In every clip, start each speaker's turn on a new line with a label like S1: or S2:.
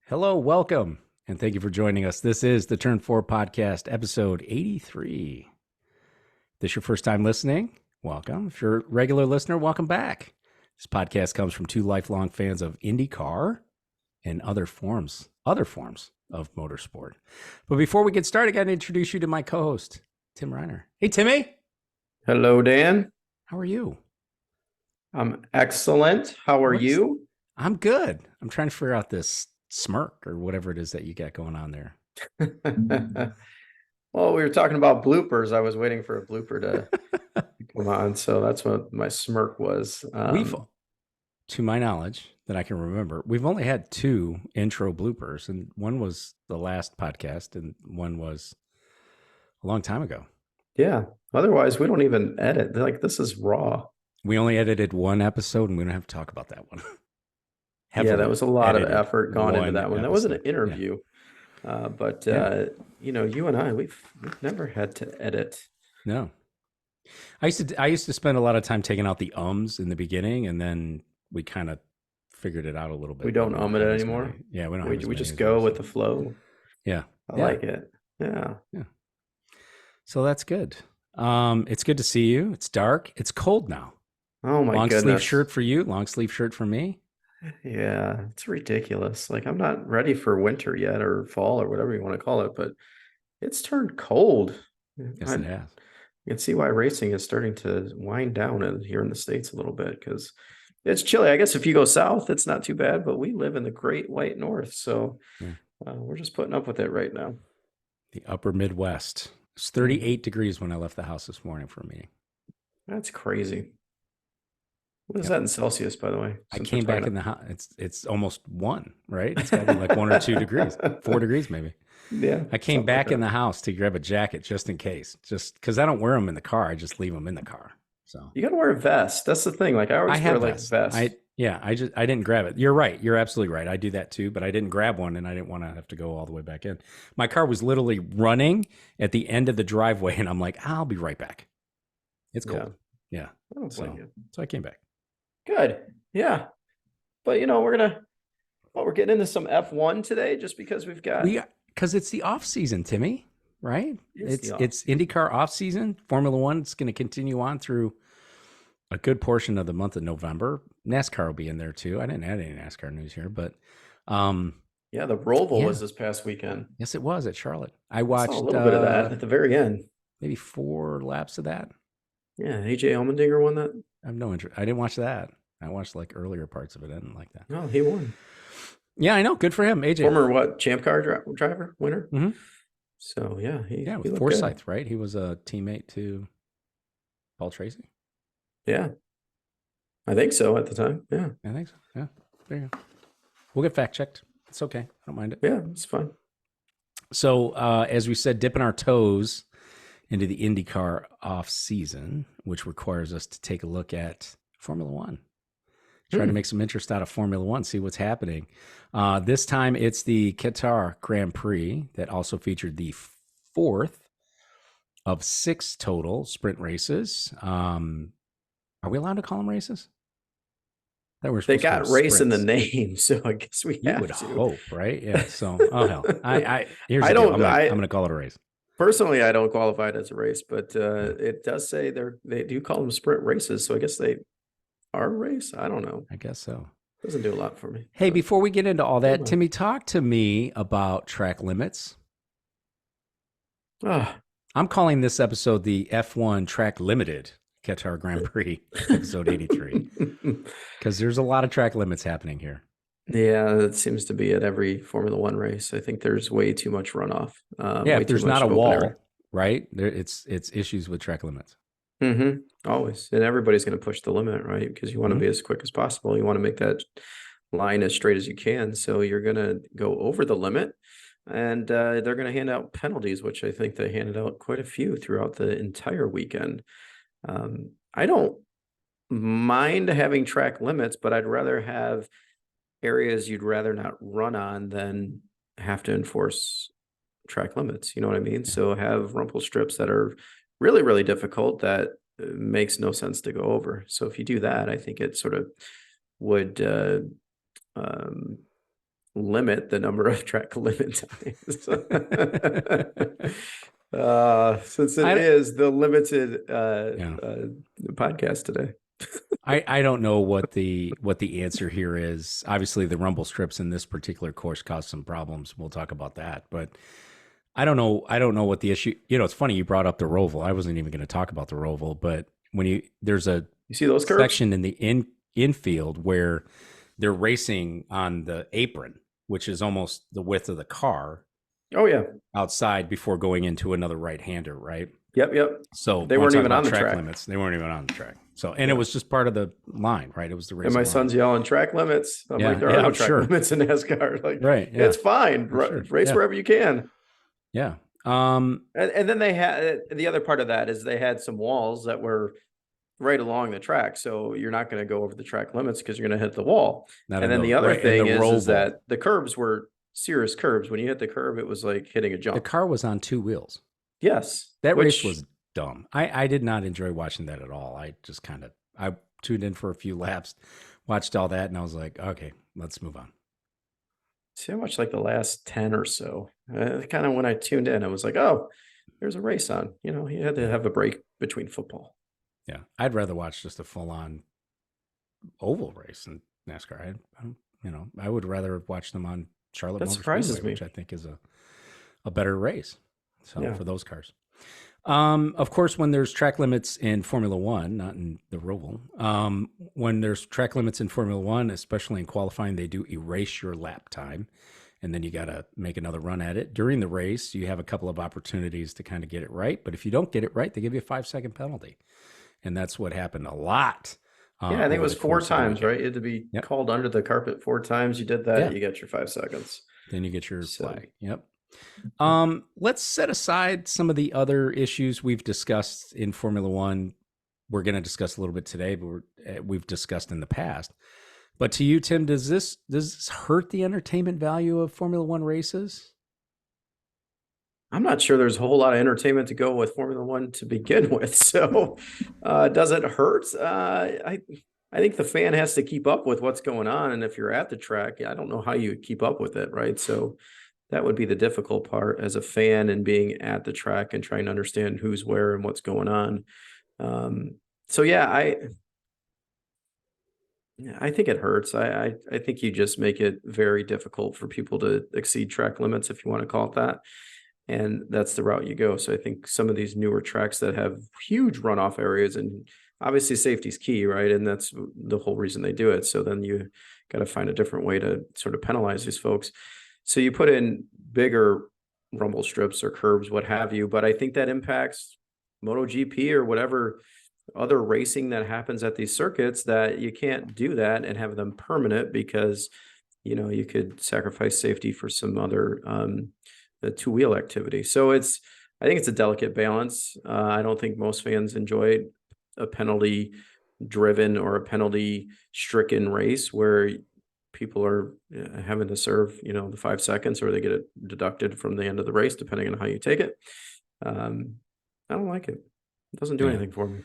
S1: Hello, welcome, and thank you for joining us. This is the Turn 4 Podcast, episode 83. If this is your first time listening, welcome. If you're a regular listener, welcome back. This podcast comes from two lifelong fans of IndyCar and other forms of motorsport. But before we get started, I got to introduce you to my co-host, Tim Reiner. Hey, Timmy.
S2: Hello, Dan.
S1: How are you?
S2: I'm excellent. How are you?
S1: I'm good. I'm trying to figure out this smirk or whatever it is that you got going on there.
S2: Well, we were talking about bloopers. I was waiting for a blooper to come on, so that's what my smirk was.
S1: To my knowledge, that I can remember, we've only had two intro bloopers, and one was the last podcast, and one was a long time ago.
S2: Yeah. Otherwise, we don't even edit. Like, this is raw.
S1: We only edited one episode, and we don't have to talk about that one.
S2: Yeah, that was a lot of effort gone into that one. That wasn't an interview.
S1: Yeah.
S2: You and I, we've never had to edit.
S1: No. I used to spend a lot of time taking out the ums in the beginning, and then we kind of figured it out a little bit.
S2: We don't it anymore.
S1: Yeah, we don't.
S2: We just go with the flow.
S1: Yeah,
S2: I like it. Yeah.
S1: So that's good. It's good to see you. It's dark. It's cold now.
S2: Oh my goodness.
S1: Long sleeve shirt for you. Long sleeve shirt for me.
S2: Yeah, it's ridiculous. Like, I'm not ready for winter yet, or fall, or whatever you want to call it, but it's turned cold.
S1: Yes, it has.
S2: You can see why racing is starting to wind down here in the States a little bit, because it's chilly. I guess if you go south, it's not too bad, but we live in the Great White North, so we're just putting up with it right now.
S1: The upper Midwest. It's 38 degrees when I left the house this morning for a meeting.
S2: That's crazy. What is that in Celsius, by the way?
S1: I came back in the house. It's almost 1, right? It's got to be like 1 or 2 degrees, 4 degrees maybe.
S2: Yeah.
S1: I came back in the house to grab a jacket just in case, just because I don't wear them in the car. I just leave them in the car. So
S2: you got to wear a vest. That's the thing. Like, I always wear like vest.
S1: I didn't grab it. You're right. You're absolutely right. I do that too, but I didn't grab one, and I didn't want to have to go all the way back in. My car was literally running at the end of the driveway, and I'm like, I'll be right back. It's cold. Yeah. So I came back.
S2: Good. Yeah. But we're getting into some F1 today, just because
S1: because it's the off season, Timmy, right? It's IndyCar off season. Formula One is going to continue on through a good portion of the month of November. NASCAR will be in there too. I didn't add any NASCAR news here, but
S2: the Roval was this past weekend.
S1: Yes, it was at Charlotte. I watched
S2: a little bit of that at the very end.
S1: Maybe 4 laps of that.
S2: Yeah, AJ Allmendinger won that.
S1: I have no interest. I didn't watch that. I watched like earlier parts of it. I didn't like that.
S2: No, he won.
S1: Yeah, I know. Good for him, AJ.
S2: Former Champ Car driver, winner.
S1: Mm-hmm.
S2: So he
S1: with Forsyth, right? He was a teammate to Paul Tracy.
S2: Yeah, I think so at the time. Yeah,
S1: I think so. Yeah, there you go. We'll get fact checked. It's okay. I don't mind it.
S2: Yeah, it's fine.
S1: So as we said, dipping our toes into the IndyCar off season, which requires us to take a look at Formula One. Try to make some interest out of Formula One, see what's happening. This time it's the Qatar Grand Prix that also featured the 4th of 6 total sprint races. Are we allowed to call them races?
S2: They got race in the name, so I guess we have
S1: to. Hope, right? Yeah. So, hell, here's the deal. I'm going to call it a race.
S2: Personally, I don't qualify it as a race, but it does say they do call them sprint races, so I guess they are a race. I don't know.
S1: I guess so.
S2: Doesn't do a lot for me.
S1: Hey, before we get into all that, Timmy, talk to me about track limits. I'm calling this episode the F1 Track Limited Qatar Grand Prix, episode 83, because there's a lot of track limits happening here.
S2: Yeah, that seems to be at every Formula One race. I think there's way too much runoff.
S1: If there's not a wall, right? It's issues with track limits.
S2: Mm-hmm. Always. And everybody's going to push the limit, right? Because you want to be as quick as possible. You want to make that line as straight as you can. So you're going to go over the limit, and they're going to hand out penalties, which I think they handed out quite a few throughout the entire weekend. I don't mind having track limits, but I'd rather have areas you'd rather not run on than have to enforce track limits. You know what I mean? So have rumble strips that are really, really difficult that makes no sense to go over. So if you do that, I think it sort of would limit the number of track limit times. Since it is the limited podcast today.
S1: I don't know what the answer here is. Obviously, the rumble strips in this particular course caused some problems. We'll talk about that, but I don't know. I don't know what the issue. It's funny you brought up the Roval. I wasn't even going to talk about the Roval, but when there's a
S2: see those curves?
S1: Section in the infield where they're racing on the apron, which is almost the width of the car.
S2: Oh yeah,
S1: outside before going into another right-hander, right?
S2: Yep.
S1: So
S2: they weren't even on the track
S1: limits. They weren't even on the track. So, and it was just part of the line, right? It was the race.
S2: And my
S1: line.
S2: son's yelling track limits. I'm like, there are no track limits in NASCAR. Like,
S1: right?
S2: Yeah. It's fine. Race wherever you can.
S1: Yeah.
S2: And then they had the other part of that is they had some walls that were right along the track, so you're not going to go over the track limits because you're going to hit the wall. And then the other thing is that the curbs were serious curbs. When you hit the curb, it was like hitting a jump.
S1: The car was on two wheels.
S2: Yes.
S1: That race was dumb. I did not enjoy watching that at all. I just I tuned in for a few laps, watched all that, and I was like, okay, let's move on.
S2: See how much like the last 10 or so, kind of when I tuned in, I was like, oh, there's a race on. You had to have a break between football.
S1: Yeah. I'd rather watch just a full-on oval race in NASCAR. I would rather watch them on Charlotte Motor Speedway, which I think is a better race. So for those cars. Of course, when there's track limits in Formula One, not in the Roval, when there's track limits in Formula One, especially in qualifying, they do erase your lap time. And then you got to make another run at it. During the race, you have a couple of opportunities to kind of get it right. But if you don't get it right, they give you a 5-second penalty. And that's what happened a lot.
S2: I think it was 4 times, right? You had to be called under the carpet 4 times. You did that, you get your 5 seconds.
S1: Then you get your flag. Yep. Let's set aside some of the other issues we've discussed in Formula One. We're going to discuss a little bit today, but we've discussed in the past. But to you, Tim, does this hurt the entertainment value of Formula One races?
S2: I'm not sure there's a whole lot of entertainment to go with Formula One to begin with. So does it hurt? I think the fan has to keep up with what's going on. And if you're at the track, I don't know how you keep up with it, right? So that would be the difficult part as a fan and being at the track and trying to understand who's where and what's going on. I think it hurts. I think you just make it very difficult for people to exceed track limits, if you want to call it that. And that's the route you go. So I think some of these newer tracks that have huge runoff areas, and obviously safety is key, right? And that's the whole reason they do it. So then you got to find a different way to sort of penalize these folks. So you put in bigger rumble strips or curbs, what have you. But I think that impacts MotoGP or whatever other racing that happens at these circuits, that you can't do that and have them permanent because, you could sacrifice safety for some other the two-wheel activity. So I think it's a delicate balance. I don't think most fans enjoy a penalty driven or a penalty stricken race where people are having to serve, the 5 seconds, or they get it deducted from the end of the race, depending on how you take it. I don't like it. It doesn't do anything for me.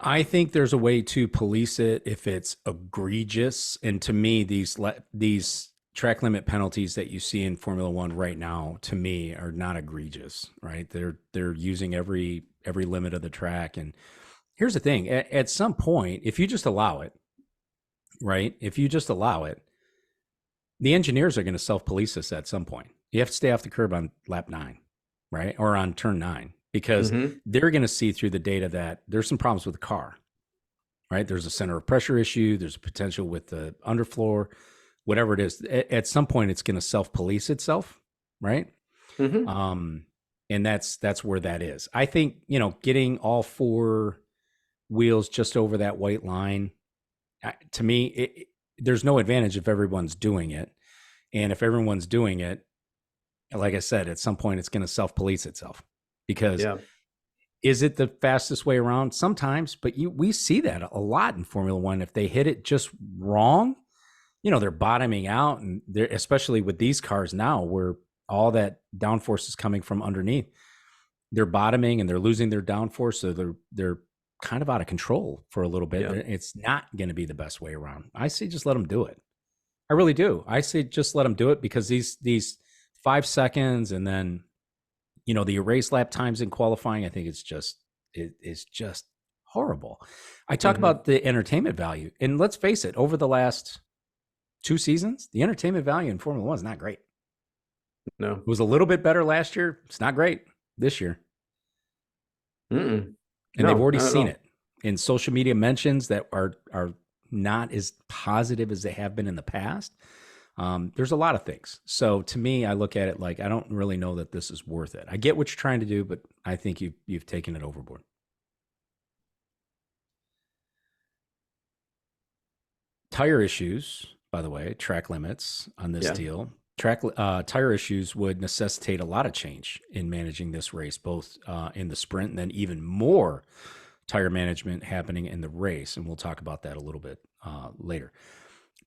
S1: I think there's a way to police it if it's egregious. And to me, these track limit penalties that you see in Formula One right now, to me, are not egregious, right? They're using every limit of the track. And here's the thing: at some point, if you just allow it, right? If you just allow it, the engineers are going to self-police this at some point. You have to stay off the curb on lap 9, right? Or on turn 9, because they're going to see through the data that there's some problems with the car, right? There's a center of pressure issue. There's a potential with the underfloor, whatever it is. At some point, it's going to self-police itself, right? And that's where that is. I think, getting all 4 wheels just over that white line, to me, there's no advantage if everyone's doing it. And if everyone's doing it, like I said, at some point it's going to self-police itself, because is it the fastest way around? Sometimes, but we see that a lot in Formula One. If they hit it just wrong, they're bottoming out, and they're, especially with these cars now where all that downforce is coming from underneath, they're bottoming and they're losing their downforce. So they're kind of out of control for a little bit. It's not going to be the best way around. I say just let them do it. I really do. I say just let them do it, because these 5 seconds and then, the erase lap times in qualifying, I think it is just horrible. I talk
S2: Hmm.
S1: about the entertainment value, and let's face it, over the last 2 seasons, the entertainment value in Formula One is not great.
S2: No.
S1: It was a little bit better last year. It's not great this year.
S2: Mm-mm.
S1: And they've
S2: No,
S1: already
S2: not at
S1: seen
S2: all.
S1: it in social media mentions that are not as positive as they have been in the past. There's a lot of things. So to me, I look at it like, I don't really know that this is worth it. I get what you're trying to do, but I think you've taken it overboard. Tire issues, by the way, track limits on this
S2: Yeah.
S1: deal. Tire issues would necessitate a lot of change in managing this race, both in the sprint, and then even more tire management happening in the race. And we'll talk about that a little bit later.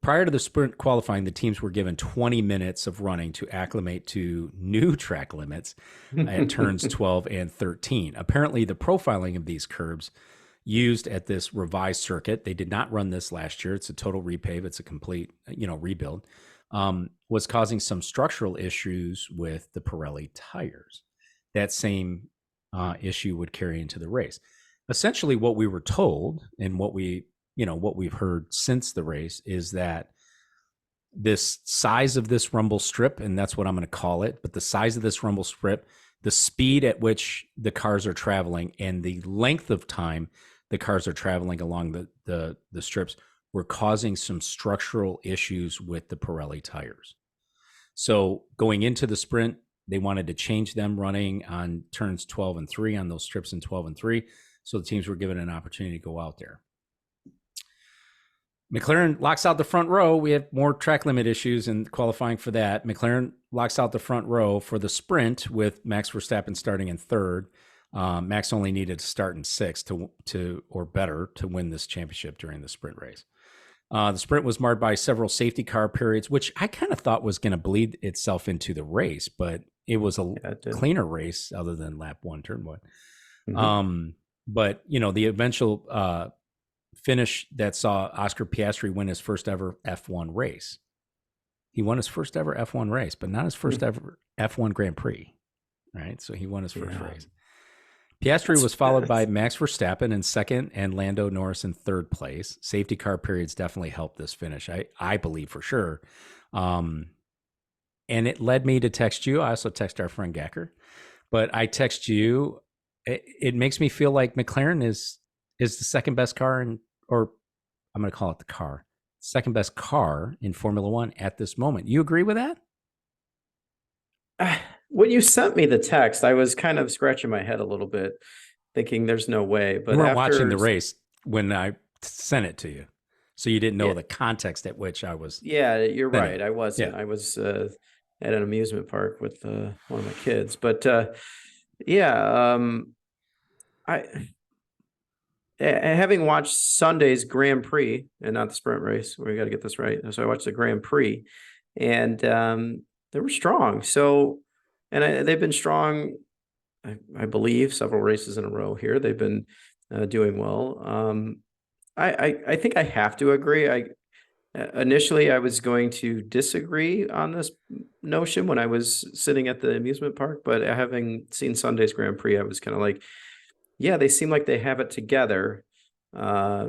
S1: Prior to the sprint qualifying, the teams were given 20 minutes of running to acclimate to new track limits at turns 12 and 13. Apparently, the profiling of these curbs used at this revised circuit, they did not run this last year. It's a total repave. It's a complete, rebuild. Was causing some structural issues with the Pirelli tires. That same issue would carry into the race. Essentially, what we were told, and what we've heard since the race, is that this size of this rumble strip, and that's what I'm going to call it, but the size of this rumble strip, the speed at which the cars are traveling, and the length of time the cars are traveling along the strips, were causing some structural issues with the Pirelli tires. So going into the sprint, they wanted to change them running on turns 12 and 3 on those strips in 12 and 3. So the teams were given an opportunity to go out there. McLaren locks out the front row. We have more track limit issues in qualifying for that. McLaren locks out the front row for the sprint with Max Verstappen starting in third. Max only needed to start in sixth to or better to win this championship during the sprint race. The sprint was marred by several safety car periods, which I kind of thought was going to bleed itself into the race, but it was a cleaner race other than lap 1, turn 1. Mm-hmm. But, the eventual finish that saw Oscar Piastri win his first ever F1 race. He won his first ever F1 race, but not his first ever F1 Grand Prix, right? So he won his first race. Piastri was followed by Max Verstappen in second and Lando Norris in third place. Safety car periods definitely helped this finish, I believe for sure. And it led me to text you. I also text our friend Gacker, but I text you. It makes me feel like McLaren is the second best car or I'm going to call it the car, second best car in Formula One at this moment. You agree with that?
S2: When you sent me the text, I was kind of scratching my head a little bit, thinking there's no way. But
S1: you weren't watching the race when I sent it to you, so you didn't know the context at which I was.
S2: Yeah, you're right. I wasn't. Yeah. I was at an amusement park with one of my kids. But having watched Sunday's Grand Prix and not the sprint race, we got to get this right. So I watched the Grand Prix, and they were strong. So, and they've been strong, I believe, several races in a row here. They've been doing well. I think I have to agree. Initially, I was going to disagree on this notion when I was sitting at the amusement park, but having seen Sunday's Grand Prix, I was kind of like, yeah, they seem like they have it together. As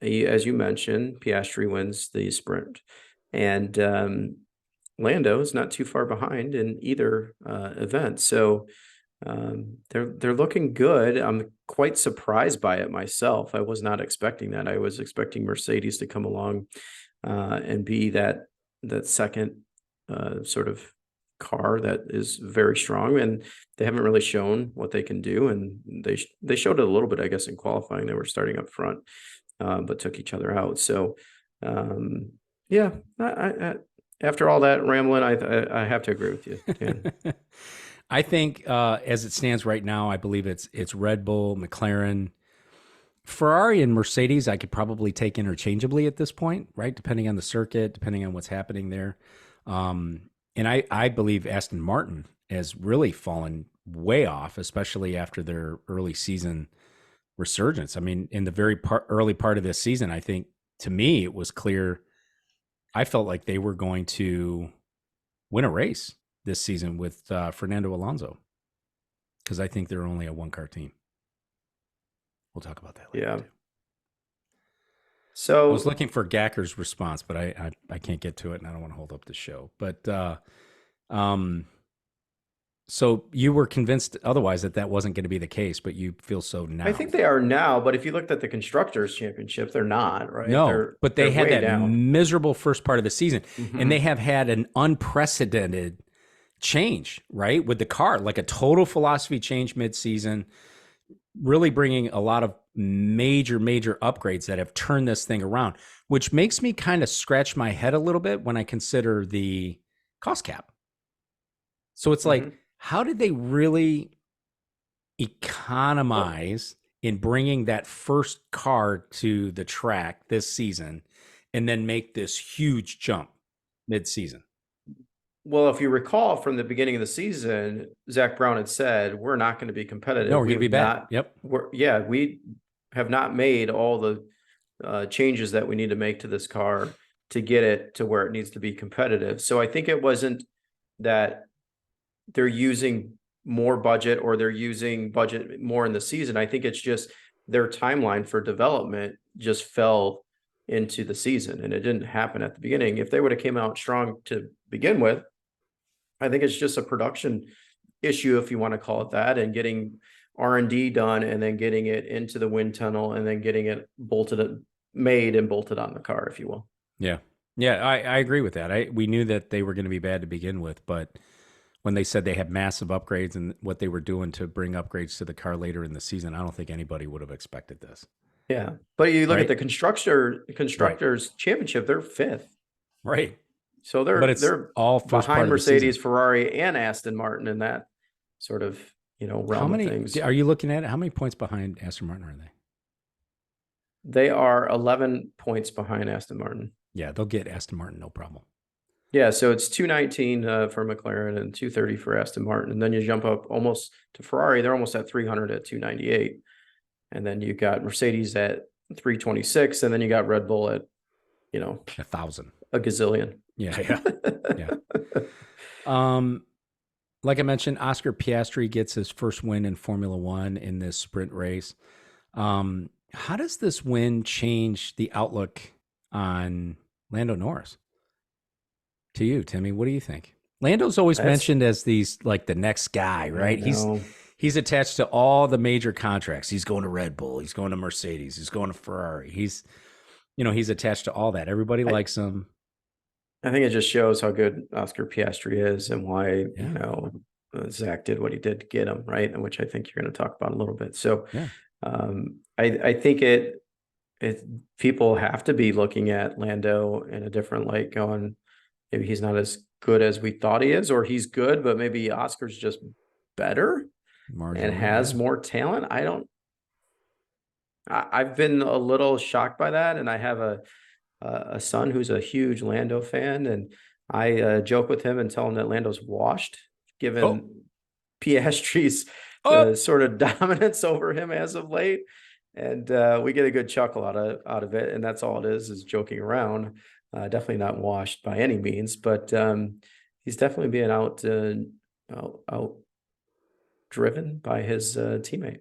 S2: you mentioned, Piastri wins the sprint, and Lando is not too far behind in either event. So they're looking good. I'm quite surprised by it myself. I was not expecting that. I was expecting Mercedes to come along and be that second sort of car that is very strong, and they haven't really shown what they can do. And they showed it a little bit, I guess, in qualifying. They were starting up front, but took each other out. So yeah, after all that rambling, I have to agree with you, Dan.
S1: I think as it stands right now, I believe it's Red Bull, McLaren, Ferrari, and Mercedes. I could probably take interchangeably at this point, right? Depending on the circuit, depending on what's happening there. And I believe Aston Martin has really fallen way off, especially after their early season resurgence. I mean, in the very early part of this season, I think to me it was clear I felt like they were going to win a race this season with Fernando Alonso, because I think they're only a one-car team. We'll talk about that later.
S2: Yeah.
S1: Too.
S2: So
S1: I was looking for Gacker's response, but I can't get to it, and I don't want to hold up the show. But so you were convinced otherwise that wasn't going to be the case, but you feel so now.
S2: I think they are now, but if you looked at the Constructors' Championship, they're not, right?
S1: No, but they had
S2: way
S1: that
S2: down.
S1: miserable first part of the season, and they have had an unprecedented change, right, with the car, like a total philosophy change mid-season, really bringing a lot of major upgrades that have turned this thing around, which makes me kind of scratch my head a little bit when I consider the cost cap. So it's like, how did they really economize in bringing that first car to the track this season and then make this huge jump mid-season?
S2: Well, if you recall from the beginning of the season, Zach Brown had said, we're not going to be competitive.
S1: No, we're going to be bad. Yep.
S2: We have not made all the changes that we need to make to this car to get it to where it needs to be competitive. So I think it wasn't that they're using more budget or they're using budget more in the season. I think it's just their timeline for development just fell into the season, and it didn't happen at the beginning. If they would have came out strong to begin with, I think it's just a production issue, if you want to call it that, and getting R&D done and then getting it into the wind tunnel and then getting it made and bolted on the car, if you will.
S1: Yeah. Yeah, I agree with that. We knew that they were going to be bad to begin with, but when they said they had massive upgrades and what they were doing to bring upgrades to the car later in the season, I don't think anybody would have expected this.
S2: Yeah. But you look at the Constructors Championship, they're fifth.
S1: Right.
S2: So they're
S1: all
S2: behind Mercedes, Ferrari, and Aston Martin in that sort of, realm of things.
S1: Are you looking at it? How many points behind Aston Martin are they?
S2: They are 11 points behind Aston Martin.
S1: Yeah, they'll get Aston Martin, no problem.
S2: Yeah, so it's 219 for McLaren and 230 for Aston Martin. And then you jump up almost to Ferrari. They're almost at 300 at 298. And then you got Mercedes at 326. And then you got Red Bull at,
S1: 1,000.
S2: A gazillion.
S1: Yeah. Like I mentioned, Oscar Piastri gets his first win in Formula One in this sprint race. How does this win change the outlook on Lando Norris? To you, Timmy, what do you think? Lando's always mentioned as the next guy, right? He's attached to all the major contracts. He's going to Red Bull. He's going to Mercedes. He's going to Ferrari. He's attached to all that. Everybody likes him.
S2: I think it just shows how good Oscar Piastri is and why, Zach did what he did to get him, right? And which I think you're going to talk about a little bit. So I think it people have to be looking at Lando in a different light, going, maybe he's not as good as we thought he is, or he's good, but maybe Oscar's just better and has more talent. I've been a little shocked by that. And I have a son who's a huge Lando fan, and I joke with him and tell him that Lando's washed, given Piastri's sort of dominance over him as of late. And we get a good chuckle out of it. And that's all it is joking around. Definitely not washed by any means, but he's definitely being out driven by his teammate.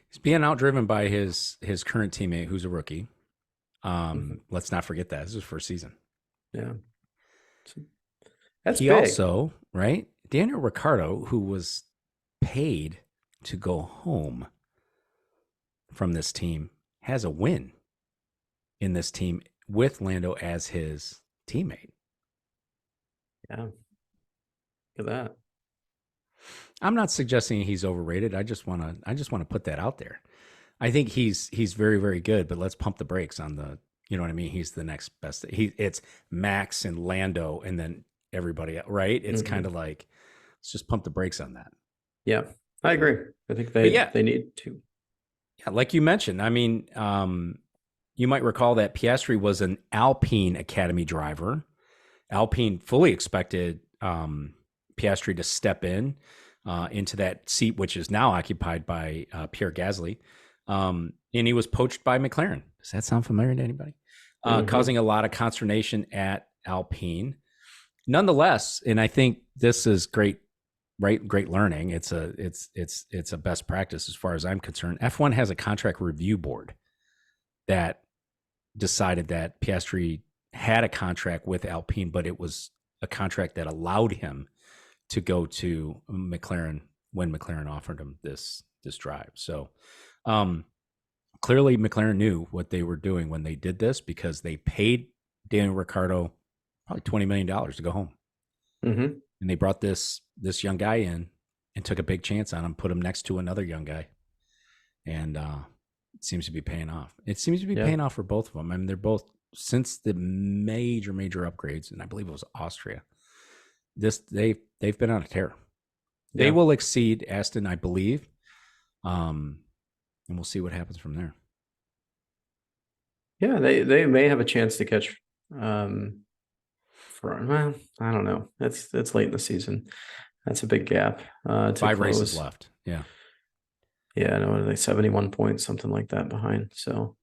S1: He's being outdriven by his current teammate, who's a rookie. Let's not forget that. This is his first season.
S2: Yeah. That's
S1: he
S2: big.
S1: Also, right? Daniel Ricciardo, who was paid to go home from this team, has a win in this team with Lando as his teammate.
S2: Yeah. Look at that.
S1: I'm not suggesting he's overrated. I just want to put that out there. I think he's very, very good, but let's pump the brakes on the, you know what I mean? He's the next best. It's Max and Lando and then everybody, right? It's kind of like, let's just pump the brakes on that.
S2: Yeah, I agree. I think they need to.
S1: Yeah, like you mentioned, I mean, you might recall that Piastri was an Alpine Academy driver. Alpine fully expected Piastri to step into that seat, which is now occupied by Pierre Gasly. And he was poached by McLaren. Does that sound familiar to anybody? causing a lot of consternation at Alpine. Nonetheless, and I think this is great, right? Great learning. It's a best practice as far as I'm concerned. F1 has a contract review board that decided that Piastri had a contract with Alpine, but it was a contract that allowed him to go to McLaren when McLaren offered him this drive. So clearly McLaren knew what they were doing when they did this, because they paid Daniel Ricciardo probably $20 million to go home. And they brought this young guy in and took a big chance on him, put him next to another young guy. And it seems to be paying off. It seems to be paying off for both of them. I mean, they're both, since the major upgrades, and I believe it was Austria, they've been on a tear. They will exceed Aston, I believe. And we'll see what happens from there.
S2: Yeah, they may have a chance to catch well, I don't know. That's late in the season. That's a big gap.
S1: 5 races left. Yeah.
S2: Yeah, no, are they 71 points, something like that behind. So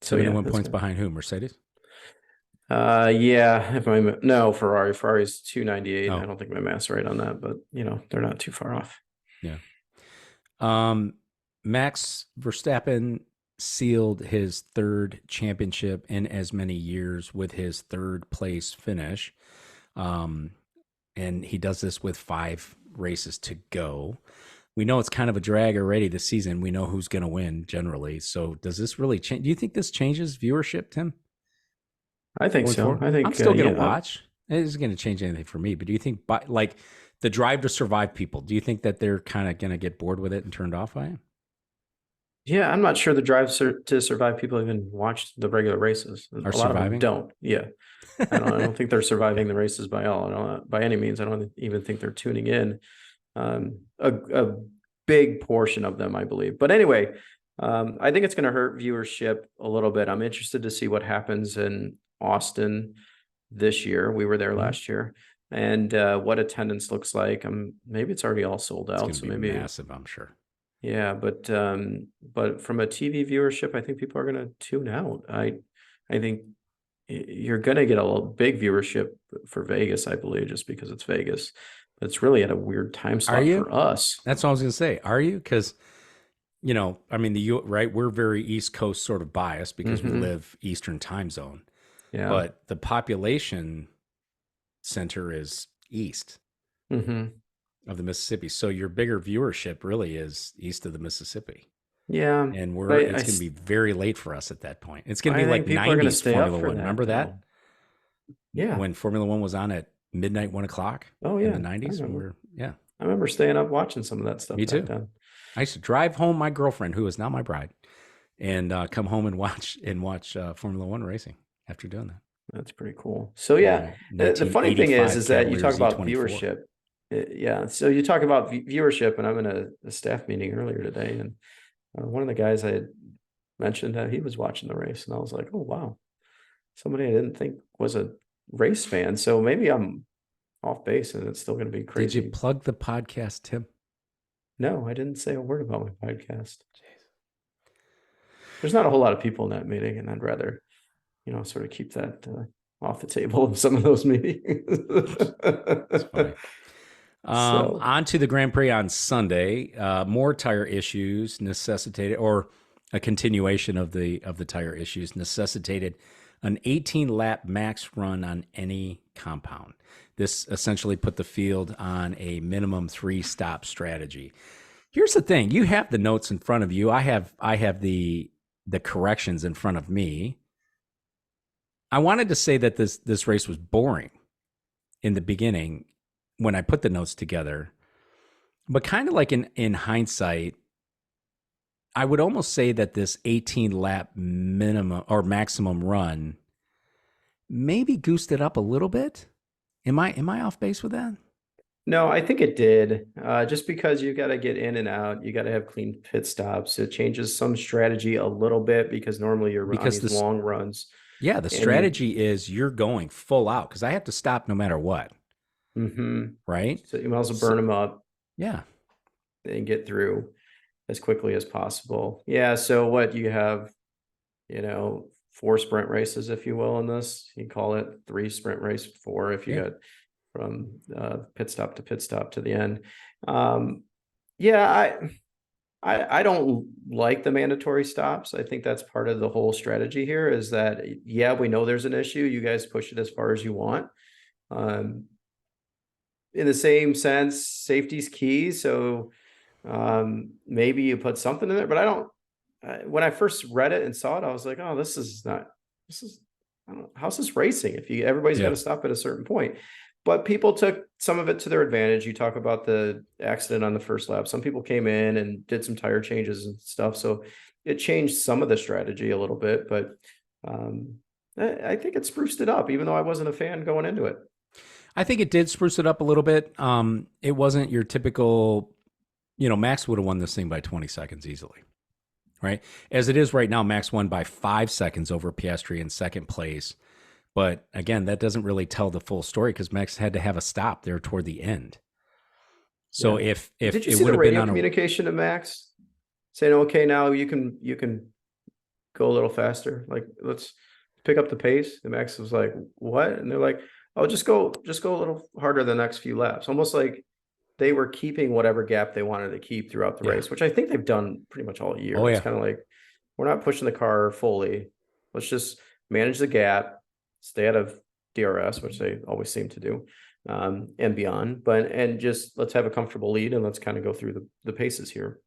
S1: 71 points behind who? Mercedes?
S2: Yeah, Ferrari. Ferrari's 298. I don't think my math's right on that, but they're not too far off.
S1: Yeah. Max Verstappen sealed his 3rd championship in as many years with his 3rd place finish. And he does this with 5 races to go. We know it's kind of a drag already this season. We know who's going to win generally. So does this really change? Do you think this changes viewership, Tim?
S2: I think so. I think
S1: I'm still going to watch. It isn't going to change anything for me. But do you think, like the Drive to Survive people, do you think that they're kind of going to get bored with it and turned off by it?
S2: Yeah, I'm not sure the Drive to Survive people even watched the regular races. A lot of them don't. Yeah, I don't think they're surviving the races by any means. I don't even think they're tuning in. A big portion of them, I believe. But anyway, I think it's going to hurt viewership a little bit. I'm interested to see what happens in Austin this year. We were there last year, and what attendance looks like. Maybe it's already all sold out.
S1: It's going to be massive, I'm sure.
S2: Yeah, but from a TV viewership, I think people are going to tune out. I think you're going to get a big viewership for Vegas, I believe, just because it's Vegas. But it's really at a weird time slot for us.
S1: That's what I was going to say. Are you? Because, I mean, right? We're very East Coast sort of biased because we live Eastern time zone. Yeah. But the population center is east of the Mississippi. So your bigger viewership really is east of the Mississippi.
S2: Yeah.
S1: And it's going to be very late for us at that point. It's going to be like 90s Formula One. Remember that?
S2: Yeah.
S1: When Formula One was on at midnight, 1 o'clock.
S2: Oh, yeah.
S1: In the 90s.
S2: I remember staying up watching some of that stuff.
S1: Me too. Then. I used to drive home my girlfriend, who is now my bride, and come home and watch Formula One racing after doing that.
S2: That's pretty cool. So yeah, the funny thing is that you talk about viewership. Yeah. So you talk about viewership, and I'm in a staff meeting earlier today, and one of the guys I had mentioned that he was watching the race, and I was like, oh, wow. Somebody I didn't think was a race fan. So maybe I'm off base and it's still going to be crazy.
S1: Did you plug the podcast, Tim?
S2: No, I didn't say a word about my podcast. Jeez. There's not a whole lot of people in that meeting, and I'd rather, sort of keep that off the table of some of those meetings.
S1: That's funny. On to the Grand Prix on Sunday. More tire issues necessitated, or a continuation of the tire issues necessitated an 18-lap max run on any compound. This essentially put the field on a minimum 3-stop strategy. Here's the thing: you have the notes in front of you. I have the corrections in front of me. I wanted to say that this race was boring in the beginning when I put the notes together, but kind of like in hindsight, I would almost say that this 18-lap minimum or maximum run maybe goosed it up a little bit. Am I off base with that?
S2: No, I think it did. Just because you got to get in and out, you got to have clean pit stops. It changes some strategy a little bit because normally you're on these long runs.
S1: Yeah, the strategy is you're going full out because I have to stop no matter what. Right?
S2: So you might as well burn them up.
S1: Yeah.
S2: And get through as quickly as possible. Yeah. So what you have, 4 sprint races, if you will, in this. You call it 3 sprint race, 4 if you got from pit stop to pit stop to the end. Yeah, I don't like the mandatory stops. I think that's part of the whole strategy here is that, yeah, we know there's an issue. You guys push it as far as you want. In the same sense, safety's key. So maybe you put something in there, but I don't, when I first read it and saw it, I was like, oh, this is, I don't know, how's this racing? If everybody's got to stop at a certain point. But people took some of it to their advantage. You talk about the accident on the first lap. Some people came in and did some tire changes and stuff. So it changed some of the strategy a little bit, but I think it spruced it up, even though I wasn't a fan going into it.
S1: I think it did spruce it up a little bit. It wasn't your typical, Max would have won this thing by 20 seconds easily, right? As it is right now, Max won by 5 seconds over Piastri in second place. But again, that doesn't really tell the full story because Max had to have a stop there toward the end. So if
S2: did you see the radio communication to Max saying, okay, now you can go a little faster, like let's pick up the pace? And Max was like, what? And they're like, oh, just go a little harder the next few laps. Almost like they were keeping whatever gap they wanted to keep throughout the race, which I think they've done pretty much all year. It's kind of like, we're not pushing the car fully. Let's just manage the gap, stay out of DRS, which they always seem to do, and beyond. And just let's have a comfortable lead and let's kind of go through the paces here.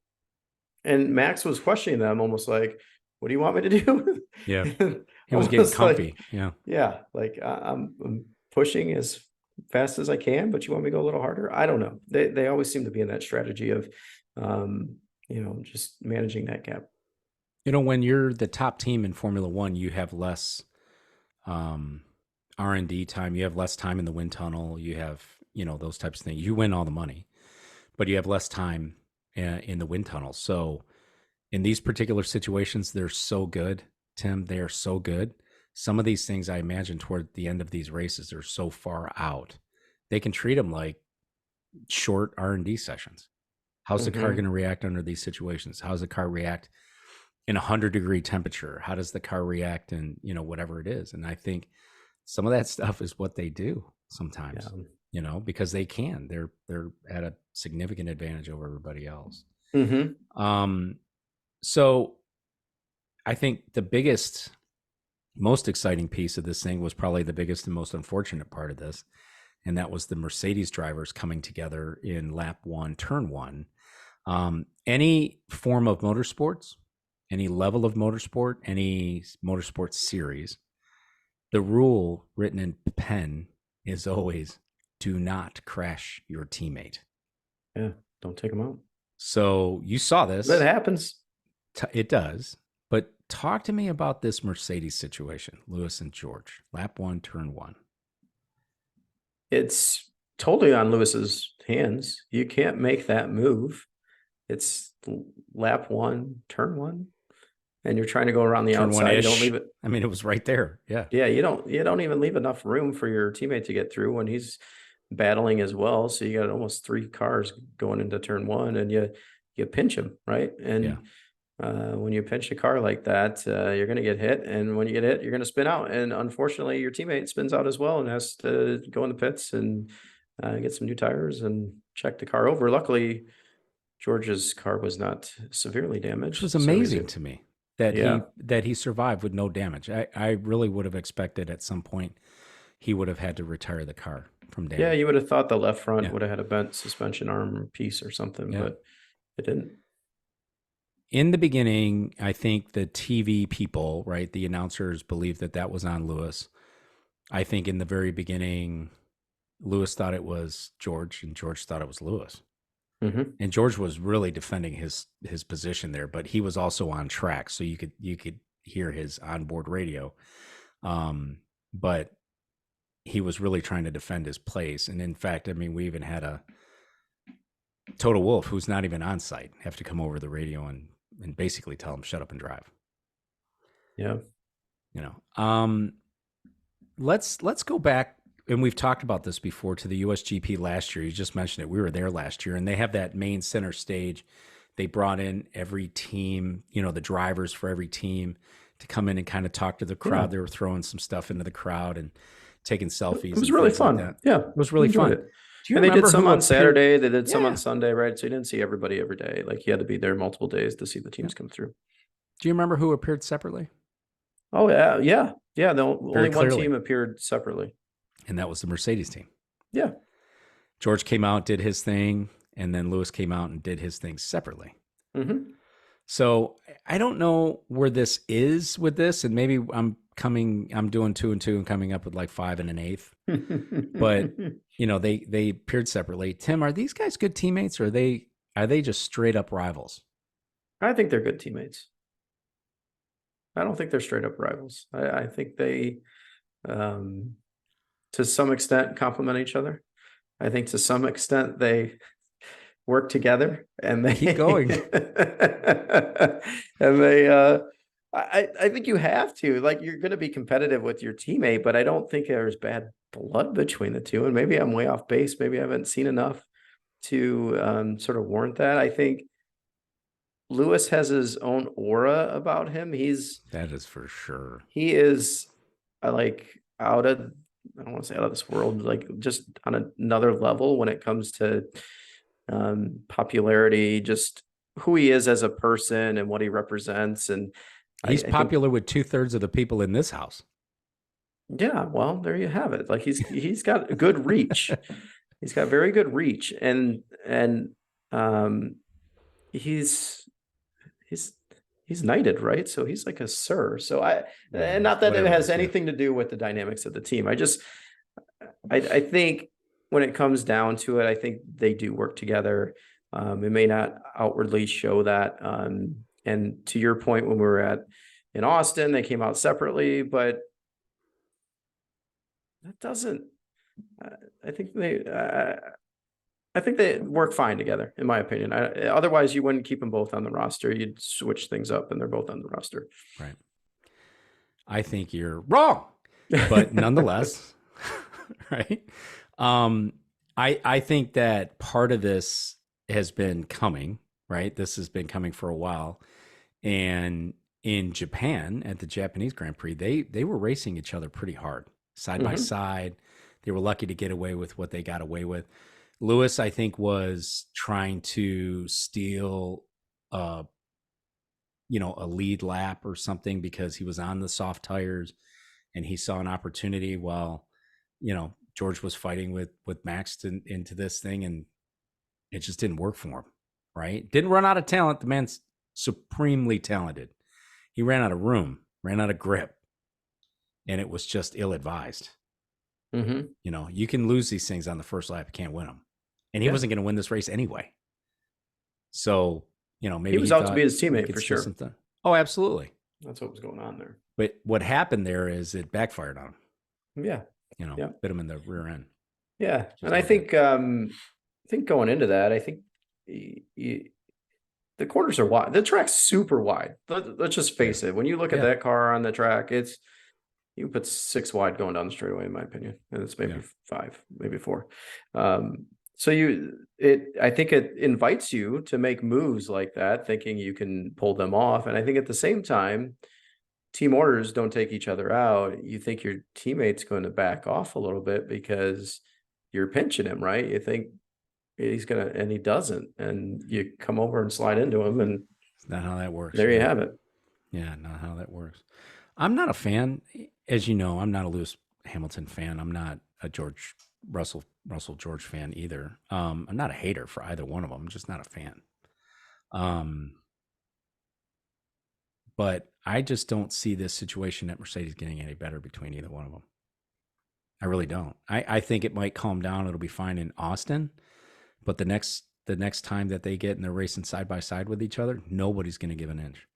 S2: And Max was questioning them almost like, what do you want me to do?
S1: Yeah. He was getting comfy.
S2: Like, yeah. Like I'm pushing as fast as I can, but you want me to go a little harder? I don't know. They always seem to be in that strategy of, just managing that gap.
S1: When you're the top team in Formula One, you have less R&D time. You have less time in the wind tunnel. You have, those types of things. You win all the money, but you have less time in the wind tunnel. So in these particular situations, they're so good, Tim. They are so good. Some of these things I imagine toward the end of these races are so far out. They can treat them like short R&D sessions. How's the car going to react under these situations? How does the car react in 100-degree temperature? How does the car react in, whatever it is? And I think some of that stuff is what they do sometimes, because they can. They're at a significant advantage over everybody else. So I think the biggest, most exciting piece of this thing was probably the biggest and most unfortunate part of this. And that was the Mercedes drivers coming together in lap 1, turn 1. Any form of motorsports, any level of motorsport, any motorsport series, the rule written in pen is always do not crash your teammate.
S2: Yeah, don't take them out.
S1: So you saw this.
S2: That happens.
S1: It does. But talk to me about this Mercedes situation, Lewis and George, lap 1, turn 1.
S2: It's totally on Lewis's hands. You can't make that move. It's lap 1, turn 1. And you're trying to go around the outside. You don't leave it.
S1: I mean, it was right there. Yeah.
S2: Yeah. You don't even leave enough room for your teammate to get through when he's battling as well. So you got almost 3 cars going into turn 1 and you pinch him. Right. And when you pinch a car like that, you're going to get hit. And when you get hit, you're going to spin out. And unfortunately, your teammate spins out as well and has to go in the pits and get some new tires and check the car over. Luckily, George's car was not severely damaged.
S1: Which was amazing to me. That he survived with no damage. I really would have expected at some point he would have had to retire the car from damage.
S2: Yeah, you would have thought the left front would have had a bent suspension arm piece or something, but it didn't.
S1: In the beginning, I think the TV people, right, the announcers believed that was on Lewis. I think in the very beginning, Lewis thought it was George and George thought it was Lewis. And George was really defending his position there, but he was also on track, so you could hear his onboard radio. But he was really trying to defend his place. And in fact, I mean, we even had a Toto Wolff, who's not even on site, have to come over the radio and basically tell him shut up and drive.
S2: Yeah.
S1: Let's go back. And we've talked about this before, to the USGP last year. You just mentioned it. We were there last year, and they have that main center stage. They brought in every team, the drivers for every team to come in and kind of talk to the crowd. They were throwing some stuff into the crowd and taking selfies.
S2: It was
S1: and
S2: really
S1: things
S2: fun.
S1: Like that.
S2: Yeah,
S1: It was really fun.
S2: it.
S1: Do you
S2: And they did
S1: remember
S2: some
S1: who
S2: on
S1: appeared-
S2: Saturday. They did some
S1: Yeah.
S2: on Sunday, right? So you didn't see everybody every day. Like you had to be there multiple days to see the teams come through.
S1: Do you remember who appeared separately?
S2: Oh yeah. The only one
S1: clearly.
S2: team appeared separately.
S1: And that was the Mercedes team.
S2: Yeah.
S1: George came out, did his thing, and then Lewis came out and did his thing separately.
S2: Mm-hmm.
S1: So I don't know where this is with this, and maybe I'm doing 2 and 2 and coming up with like 5 and an 1/8. But they appeared separately. Tim, are these guys good teammates, or are they just straight up rivals?
S2: I think they're good teammates. I don't think they're straight up rivals. I think they, to some extent, complement each other. I think to some extent they work together and they
S1: keep going.
S2: And I think you have to, like, you're going to be competitive with your teammate, but I don't think there's bad blood between the two. And maybe I'm way off base. Maybe I haven't seen enough to sort of warrant that. I think Lewis has his own aura about him.
S1: That is for sure.
S2: He is like I don't want to say out of this world, like just on another level when it comes to popularity, just who he is as a person and what he represents. And
S1: he's popular with 2/3 of the people in this house.
S2: Yeah, well, there you have it. Like he's got good reach. He's got very good reach, and he's knighted, right? So he's like a sir. So and not that it has anything to do with the dynamics of the team. I think when it comes down to it, I think they do work together. It may not outwardly show that. And to your point, when we were in Austin, they came out separately, but that doesn't. I think they work fine together, in my opinion. Otherwise, you wouldn't keep them both on the roster. You'd switch things up, and they're both on the roster.
S1: Right. I think you're wrong, but nonetheless, right. I think that part of this has been coming, right? This has been coming for a while. And in Japan at the Japanese Grand Prix, they were racing each other pretty hard, side by side. They were lucky to get away with what they got away with. Lewis, I think, was trying to steal a lead lap or something because he was on the soft tires and he saw an opportunity while, George was fighting with Max into this thing, and it just didn't work for him, right? Didn't run out of talent. The man's supremely talented. He ran out of room, ran out of grip, and it was just ill-advised. You can lose these things on the first lap. You can't win them. And he wasn't going to win this race anyway. So, maybe
S2: he was out to be his teammate for sure.
S1: Oh, absolutely.
S2: That's what was going on there.
S1: But what happened there is it backfired on him.
S2: Yeah.
S1: Bit him in the rear end.
S2: Yeah. And I think going into that, I think the corners are wide. The track's super wide. Let's just face it. When you look at that car on the track, you can put 6 wide going down the straightaway, in my opinion. And it's maybe 5, maybe 4. So I think it invites you to make moves like that, thinking you can pull them off. And I think at the same time, team orders don't take each other out. You think your teammate's going to back off a little bit because you're pinching him, right? You think he's going to, and he doesn't. And you come over and slide into him, and
S1: it's not how that works.
S2: There you have it.
S1: Yeah, not how that works. I'm not a fan, as you know, I'm not a Lewis Hamilton fan. I'm not a George Russell George fan either. I'm not a hater for either one of them. I'm just not a fan. But I just don't see this situation at Mercedes getting any better between either one of them. I really don't. I think it might calm down. It'll be fine in Austin, but the next time that they get and they're racing side by side with each other, nobody's going to give an inch.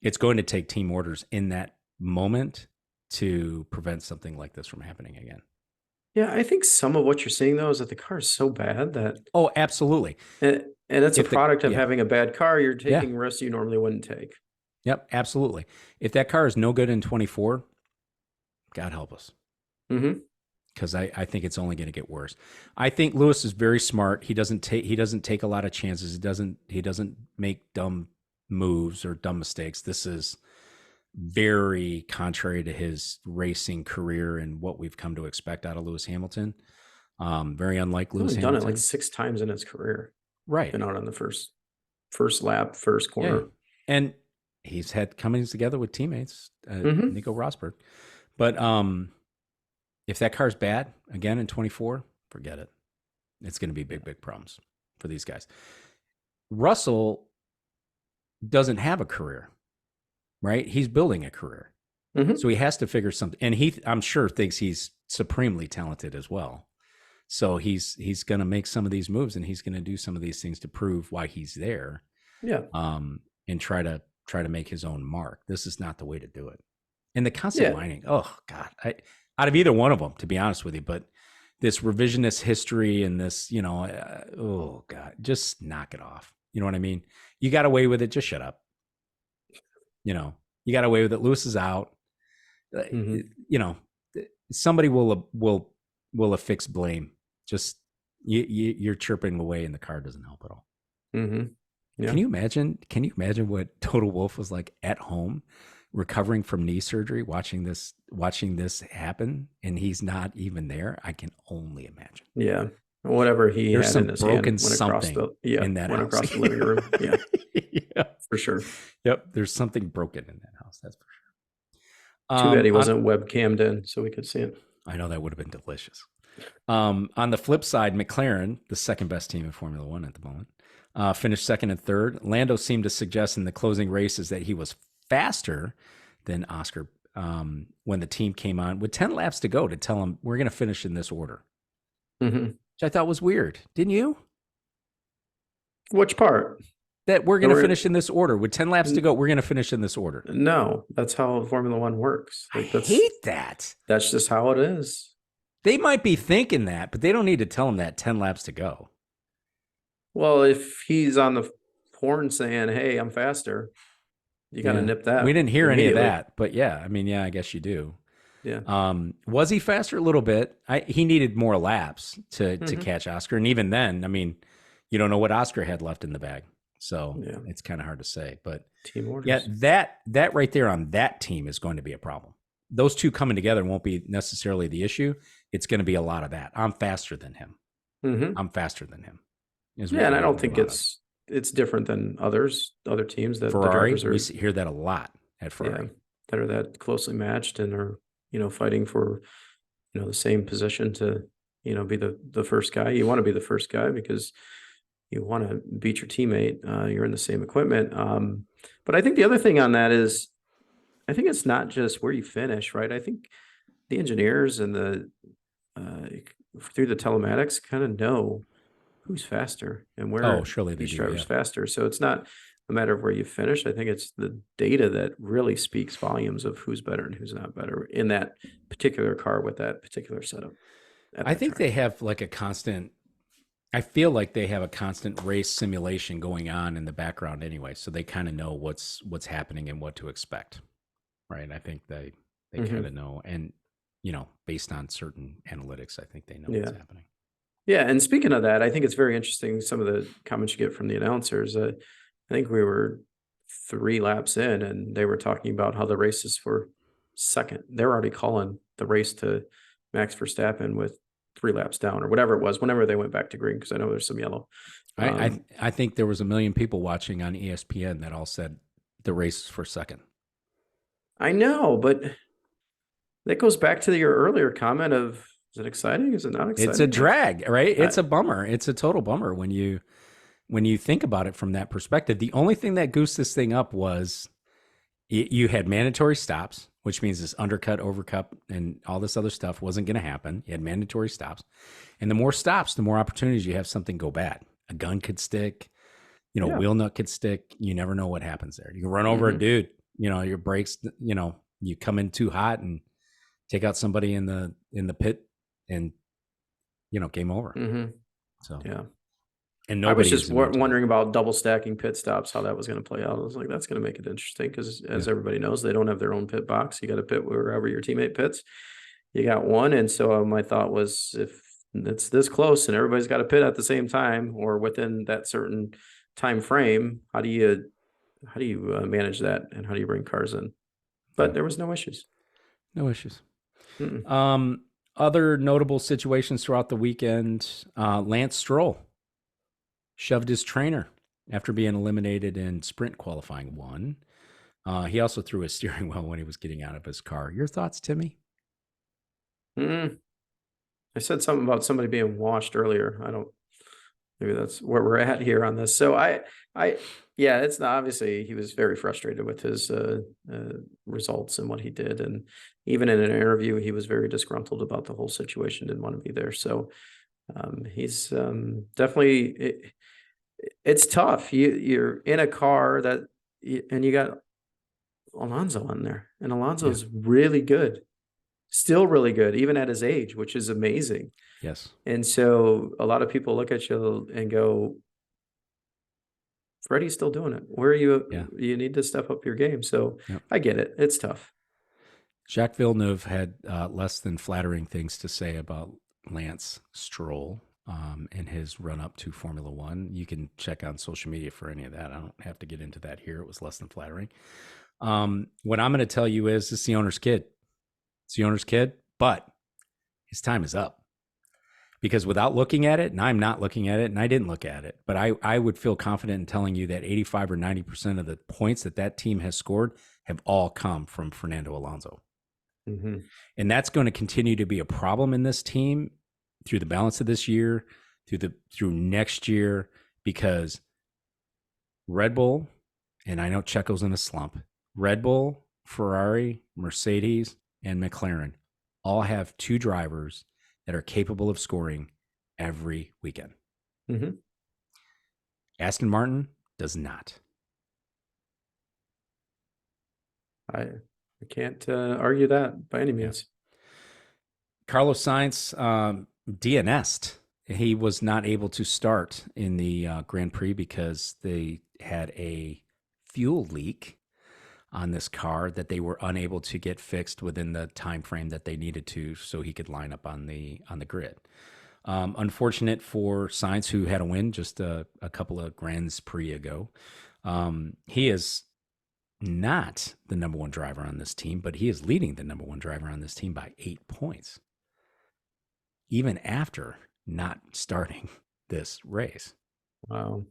S1: It's going to take team orders in that moment to prevent something like this from happening again.
S2: Yeah, I think some of what you're seeing, though, is that the car is so bad that...
S1: Oh, absolutely.
S2: And it's a product of having a bad car. You're taking risks you normally wouldn't take.
S1: Yep, absolutely. If that car is no good in 24, God help us. Because I think it's only going to get worse. I think Lewis is very smart. He doesn't take a lot of chances. He doesn't make dumb moves or dumb mistakes. This is very contrary to his racing career and what we've come to expect out of Lewis Hamilton. Very unlike Lewis
S2: He's only done
S1: Hamilton.
S2: it like 6 times in his career.
S1: Right.
S2: Been out on the first lap, first corner.
S1: Yeah. And he's had comings together with teammates, Nico Rosberg. But if that car's bad again in 24, forget it. It's going to be big problems for these guys. Russell doesn't have a career, right? He's building a career. So he has to figure something. And I'm sure, thinks he's supremely talented as well. So he's going to make some of these moves, and he's going to do some of these things to prove why he's there.
S2: Yeah.
S1: And try to make his own mark. This is not the way to do it. And the constant whining. Oh God, out of either one of them, to be honest with you, but this revisionist history and this, oh God, just knock it off. You know what I mean? You got away with it. Just shut up. You got away with it. Lewis is out. Somebody will affix blame. Just you're chirping away, and the car doesn't help at all. Yeah. Can you imagine what Total Wolff was like at home, recovering from knee surgery, watching this happen, and he's not even there? I can only imagine.
S2: Yeah. Whatever he
S1: There's
S2: had
S1: some
S2: in his
S1: broken
S2: hand went
S1: something
S2: across the
S1: in that
S2: went
S1: house.
S2: across the living room. Yeah.
S1: Yeah.
S2: For sure.
S1: Yep. There's something broken in that house. That's for sure.
S2: Too bad he wasn't webcammed in so we could see it.
S1: I know that would have been delicious. On the flip side, McLaren, the second best team in Formula One at the moment, finished second and third. Lando seemed to suggest in the closing races that he was faster than Oscar when the team came on with 10 laps to go to tell him, we're going to finish in this order. Which I thought was weird. Didn't you?
S2: Which part?
S1: That we're going to finish in this order. With 10 laps to go, we're going to finish in this order.
S2: No, that's how Formula One works.
S1: I hate that.
S2: That's just how it is.
S1: They might be thinking that, but they don't need to tell him that 10 laps to go.
S2: Well, if he's on the horn saying, hey, I'm faster, you got to nip that.
S1: We didn't hear any of that, but I guess you do.
S2: Yeah.
S1: Was he faster? A little bit. He needed more laps to catch Oscar. And even then, you don't know what Oscar had left in the bag. So it's kind of hard to say. But
S2: team orders.
S1: that right there on that team is going to be a problem. Those two coming together won't be necessarily the issue. It's going to be a lot of that. I'm faster than him. I'm faster than him.
S2: And I don't think it's different than other teams that
S1: Ferrari,
S2: the drivers
S1: we hear that a lot at Ferrari.
S2: That are that closely matched and are, fighting for, the same position to, be the first guy. You want to be the first guy because you want to beat your teammate. You're in the same equipment. But I think the other thing on that is, I think it's not just where you finish, right? I think the engineers and through the telematics kind of know who's faster and where each driver's faster. So it's not a matter of where you finish. I think it's the data that really speaks volumes of who's better and who's not better in that particular car with that particular setup.
S1: I think they have I feel like they have a constant race simulation going on in the background anyway. So they kind of know what's happening and what to expect. Right. I think they kind of know. And, based on certain analytics, I think they know what's happening.
S2: Yeah. And speaking of that, I think it's very interesting. Some of the comments you get from the announcers, I think we were 3 laps in and they were talking about how the race is for second. They're already calling the race to Max Verstappen with 3 laps down or whatever it was, whenever they went back to green, because I know there's some yellow.
S1: I think there was 1 million people watching on ESPN that all said the race is for second.
S2: I know, but that goes back to your earlier comment of, is it exciting? Is it not exciting?
S1: It's a drag, right? It's a bummer. It's a total bummer when you think about it from that perspective. The only thing that goosed this thing up was you had mandatory stops, which means this undercut, overcut, and all this other stuff wasn't going to happen. You had mandatory stops. And the more stops, the more opportunities you have something go bad. A gun could stick, wheel nut could stick. You never know what happens there. You can run over a dude, your brakes, you come in too hot and take out somebody in the pit and, game over. So, and I
S2: was just wondering about double stacking pit stops, how that was going to play out. I was like, that's going to make it interesting because as everybody knows, they don't have their own pit box. You got to pit wherever your teammate pits. You got one. And so my thought was, if it's this close and everybody's got to pit at the same time or within that certain time frame, how do you manage that and how do you bring cars in? but there was no issues.
S1: No issues.
S2: Mm-mm.
S1: Other notable situations throughout the weekend, Lance Stroll shoved his trainer after being eliminated in sprint qualifying one. He also threw his steering wheel when he was getting out of his car. Your thoughts, Timmy?
S2: Mm. I said something about somebody being washed earlier. I don't. Maybe that's where we're at here on this. So yeah, it's not, obviously he was very frustrated with his results and what he did, and even in an interview, he was very disgruntled about the whole situation. Didn't want to be there. So he's definitely. It's tough. You're in a car and you got Alonso in there, and
S1: Yeah.
S2: Alonso's really good, still really good, even at his age, which is amazing.
S1: Yes.
S2: And so a lot of people look at you and go, Freddie's still doing it. Where are you?
S1: Yeah.
S2: You need to step up your game. So
S1: Yep.
S2: I get it. It's tough.
S1: Jacques Villeneuve had less than flattering things to say about Lance Stroll in his run up to Formula One. You can check on social media for any of that. I don't have to get into that here. It was less than flattering. What I'm going to tell you is it's the owner's kid. It's the owner's kid, but his time is up. Because without looking at it, and I'm not looking at it, and I didn't look at it, but I would feel confident in telling you that 85 or 90% of the points that team has scored have all come from Fernando Alonso.
S2: Mm-hmm.
S1: And that's going to continue to be a problem in this team through the balance of this year, through next year, because Red Bull, and I know Checo's in a slump, Red Bull, Ferrari, Mercedes, and McLaren all have two drivers that are capable of scoring every weekend.
S2: Mm-hmm.
S1: Aston Martin does not.
S2: I can't argue that by any means.
S1: Carlos Sainz DNS'd. He was not able to start in the Grand Prix because they had a fuel leak on this car that they were unable to get fixed within the time frame that they needed to, so he could line up on the grid. Unfortunate for Sainz, who had a win just a couple of Grands Prix ago. He is not the number one driver on this team, but he is leading the number one driver on this team by 8 points, even after not starting this race.
S2: Wow.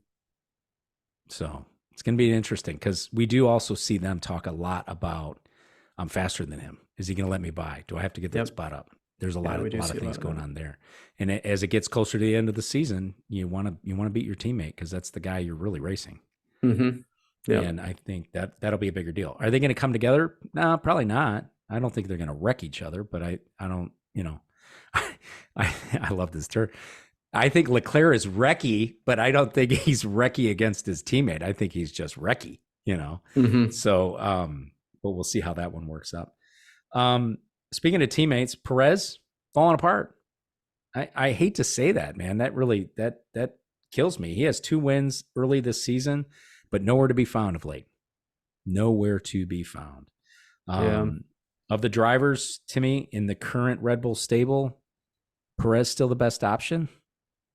S1: So it's going to be interesting because we do also see them talk a lot about, I'm faster than him. Is he going to let me by? Do I have to get that spot up? There's a lot of things going on there. And as it gets closer to the end of the season, you want to beat your teammate because that's the guy you're really racing.
S2: Mm-hmm. Yep.
S1: And I think that'll be a bigger deal. Are they going to come together? No, probably not. I don't think they're going to wreck each other, but I don't, I love this term. I think Leclerc is wrecky, but I don't think he's wrecky against his teammate. I think he's just wrecky,
S2: Mm-hmm.
S1: So, but we'll see how that one works out. Speaking of teammates, Perez falling apart. I hate to say that, man. That really, that kills me. He has 2 wins early this season, but nowhere to be found of late. Nowhere to be found. Of the drivers, Timmy, in the current Red Bull stable, Perez still the best option?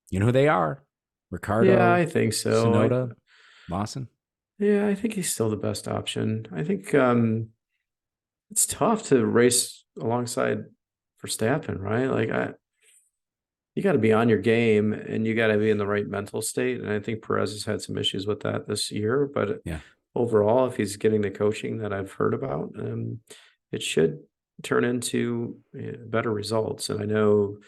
S1: You know who they are. Ricardo.
S2: Yeah, I think so.
S1: Sonoda, Lawson.
S2: Yeah, I think he's still the best option. I think it's tough to race alongside Verstappen, right? Like you got to be on your game and you got to be in the right mental state. And I think Perez has had some issues with that this year. But overall, if he's getting the coaching that I've heard about, it should turn into better results. And I know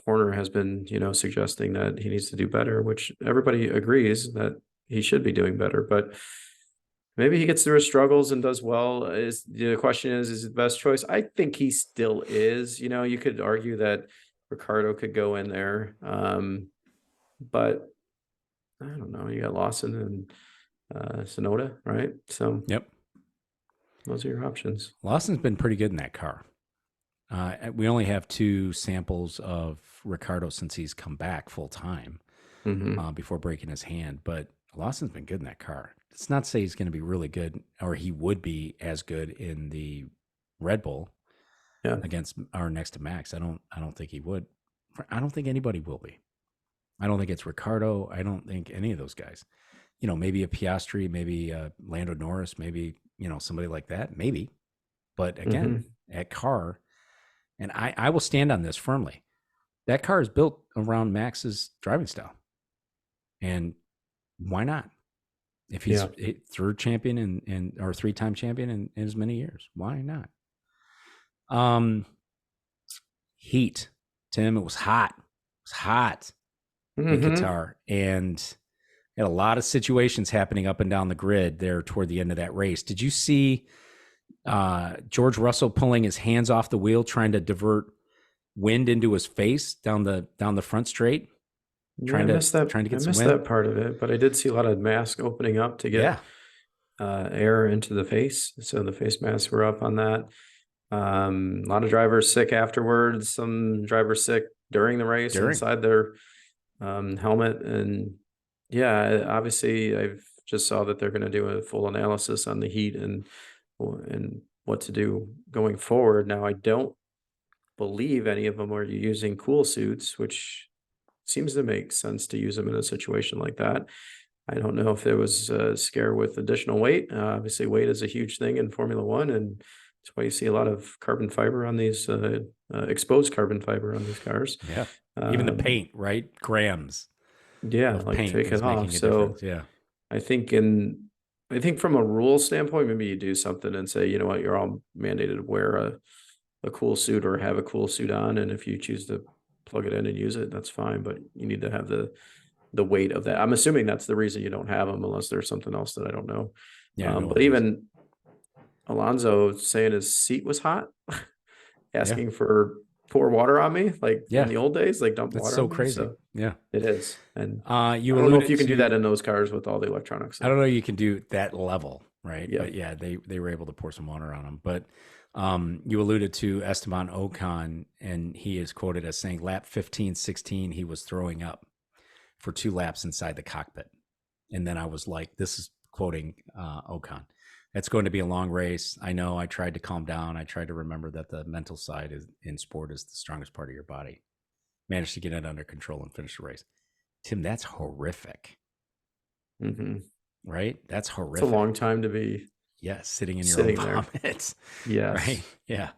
S2: Horner has been, suggesting that he needs to do better, which everybody agrees that he should be doing better. But maybe he gets through his struggles and does well. The question is the best choice? I think he still is. You could argue that Ricardo could go in there, but I don't know. You got Lawson and Sonoda, right? So those are your options.
S1: Lawson's been pretty good in that car. We only have 2 samples of Ricardo since he's come back full time before breaking his hand, but Lawson's been good in that car. It's not to say he's going to be really good, or he would be as good in the Red Bull against or next to Max. I don't think he would. I don't think anybody will be. I don't think it's Ricardo. I don't think any of those guys. maybe a Piastri, maybe Lando Norris, maybe, somebody like that, maybe. But again, at car, and I will stand on this firmly. That car is built around Max's driving style. And why not? If he's a third champion or three-time champion in as many years, why not? Heat, Tim, it was hot. It was hot in Qatar. And had a lot of situations happening up and down the grid there toward the end of that race. Did you see George Russell pulling his hands off the wheel, trying to divert wind into his face down the front straight?
S2: I missed that part of it, but I did see a lot of masks opening up to get air into the face. So the face masks were up on that. A lot of drivers sick afterwards. Some drivers sick during the race inside their helmet. And obviously I've just saw that they're going to do a full analysis on the heat and what to do going forward. Now, I don't believe any of them are using cool suits, which seems to make sense to use them in a situation like that. I don't know if there was a scare with additional weight. Obviously, weight is a huge thing in Formula One, and that's why you see a lot of carbon fiber on these exposed carbon fiber on these cars.
S1: Yeah, even the paint, right? Grams.
S2: Like take it off. So I think from a rule standpoint, maybe you do something and say, you know what, you're all mandated to wear a cool suit or have a cool suit on, and if you choose to plug it in and use it, that's fine, but you need to have the weight of that. I'm assuming that's the reason you don't have them, unless there's something else that I don't know. But even Alonso saying his seat was hot, asking for pour water on me, like in the old days, like dump water.
S1: So crazy.
S2: So, it is. And
S1: I
S2: don't know if you can do that in those cars with all the electronics.
S1: I don't know you can do that level, right? But they were able to pour some water on them. But you alluded to Esteban Ocon, and he is quoted as saying lap 15, 16, he was throwing up for 2 laps inside the cockpit. And then I was like, this is quoting Ocon. It's going to be a long race. I know I tried to calm down. I tried to remember that the mental side in sport is the strongest part of your body. Managed to get it under control and finish the race. Tim, that's horrific. Right? That's horrific.
S2: It's a long time to be
S1: sitting in your own vomit. Right? Yeah.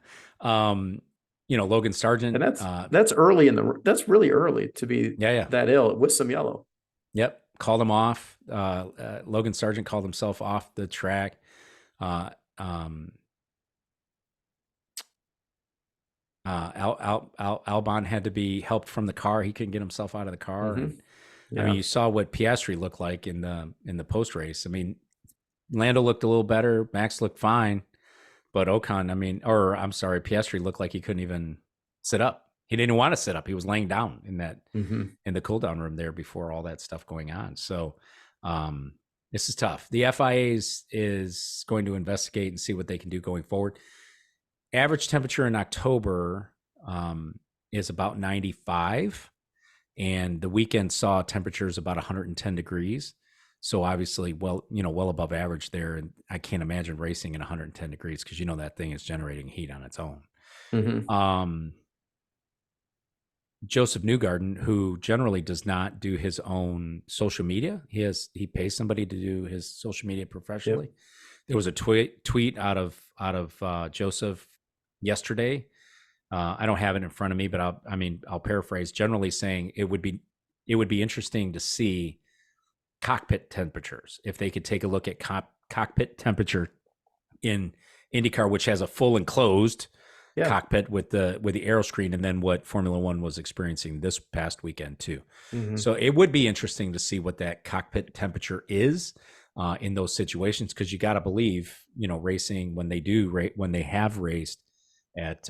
S1: Logan Sargent.
S2: And that's early that's really early to be that ill with some yellow.
S1: Yep. Called him off. Logan Sargent called himself off the track. Albon had to be helped from the car. He couldn't get himself out of the car. And, I mean, you saw what Piastri looked like in the post race. I mean, Lando looked a little better. Max looked fine, but Piastri looked like he couldn't even sit up. He didn't want to sit up. He was laying down in that in the cool down room there before all that stuff going on. So this is tough. The FIA is going to investigate and see what they can do going forward. Average temperature in October is about 95, and the weekend saw temperatures about 110 degrees. So obviously, well above average there. And I can't imagine racing in 110 degrees because that thing is generating heat on its own. Joseph Newgarden, who generally does not do his own social media, he pays somebody to do his social media professionally. Yep. There was a tweet out of Joseph yesterday. I don't have it in front of me, but I'll paraphrase. Generally saying it would be interesting to see cockpit temperatures if they could take a look at cockpit temperature in IndyCar, which has a full enclosed cockpit with the aero screen, and then what Formula One was experiencing this past weekend too. So it would be interesting to see what that cockpit temperature is in those situations, because you got to believe, racing when they have raced at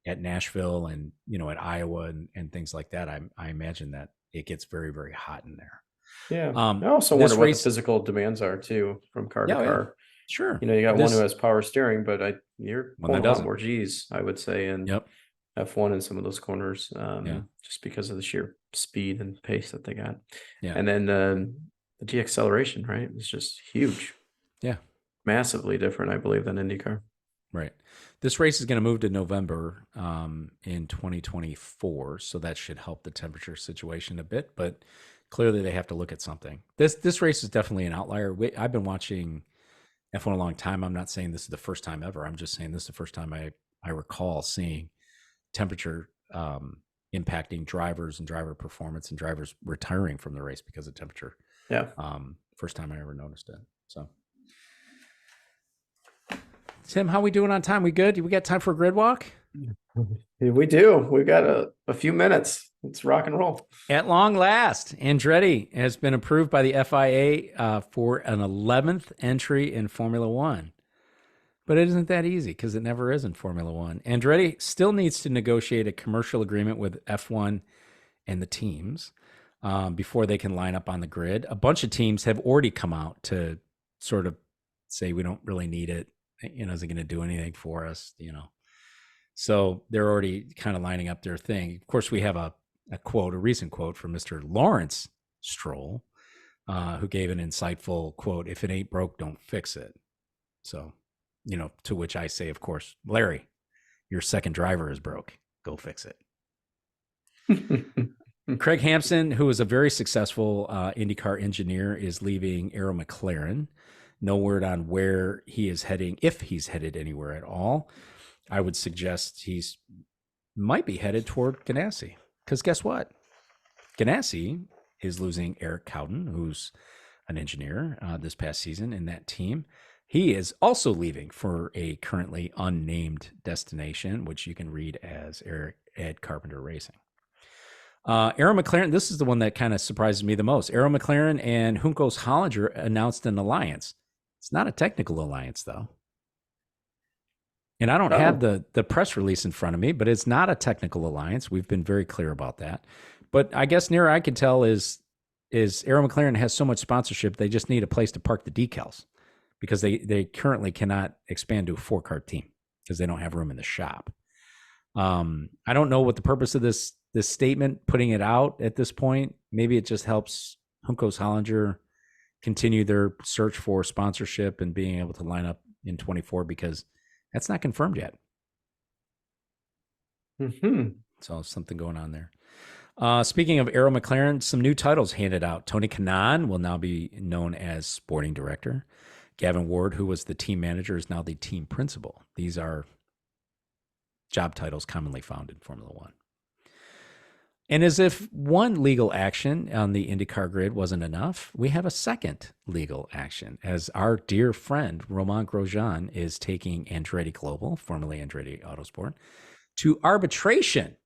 S1: Nashville and at Iowa and things like that. I imagine that it gets very, very hot in there.
S2: Yeah. I also wonder what the physical demands are too from car to car.
S1: Yeah. Sure.
S2: You got one who has power steering, but you're pulling a lot more G's, I would say, and F1 in some of those corners, just because of the sheer speed and pace that they got. Yeah. And then the deacceleration, right? It's just huge.
S1: Yeah.
S2: Massively different, I believe, than IndyCar.
S1: Right. This race is going to move to November in 2024, so that should help the temperature situation a bit. But clearly they have to look at something. This race is definitely an outlier. I've been watching F1 a long time. I'm not saying this is the first time ever. I'm just saying this is the first time I recall seeing temperature impacting drivers and driver performance and drivers retiring from the race because of temperature.
S2: Yeah.
S1: First time I ever noticed it. So, Tim, how we doing on time? We good? We got time for a grid walk?
S2: We do. We've got a few minutes. Let's rock and roll.
S1: At long last, Andretti has been approved by the FIA for an 11th entry in Formula One. But it isn't that easy because it never is in Formula One. Andretti still needs to negotiate a commercial agreement with F1 and the teams before they can line up on the grid. A bunch of teams have already come out to sort of say, we don't really need it. Is it going to do anything for us? So they're already kind of lining up their thing. Of course, we have a recent quote from Mr. Lawrence Stroll, who gave an insightful quote, "If it ain't broke, don't fix it." So, to which I say, of course, Larry, your second driver is broke. Go fix it. Craig Hampson, who is a very successful IndyCar engineer, is leaving Arrow McLaren. No word on where he is heading, if he's headed anywhere at all. I would suggest he's might be headed toward Ganassi. Because guess what? Ganassi is losing Eric Cowden, who's an engineer this past season in that team. He is also leaving for a currently unnamed destination, which you can read as Ed Carpenter Racing. Arrow McLaren, this is the one that kind of surprises me the most. Arrow McLaren and Juncos Hollinger announced an alliance. It's not a technical alliance, though. And I don't have the press release in front of me, but it's not a technical alliance. We've been very clear about that. But I guess near I can tell is Arrow McLaren has so much sponsorship, they just need a place to park the decals because they currently cannot expand to a 4-car team because they don't have room in the shop. I don't know what the purpose of this statement, putting it out at this point. Maybe it just helps Juncos Hollinger continue their search for sponsorship and being able to line up in 24 because that's not confirmed yet.
S2: Mm-hmm.
S1: So something going on there. Speaking of Arrow McLaren, some new titles handed out. Tony Kanaan will now be known as sporting director. Gavin Ward, who was the team manager, is now the team principal. These are job titles commonly found in Formula One. And as if one legal action on the IndyCar grid wasn't enough, we have a second legal action as our dear friend Romain Grosjean is taking Andretti Global, formerly Andretti Autosport, to arbitration.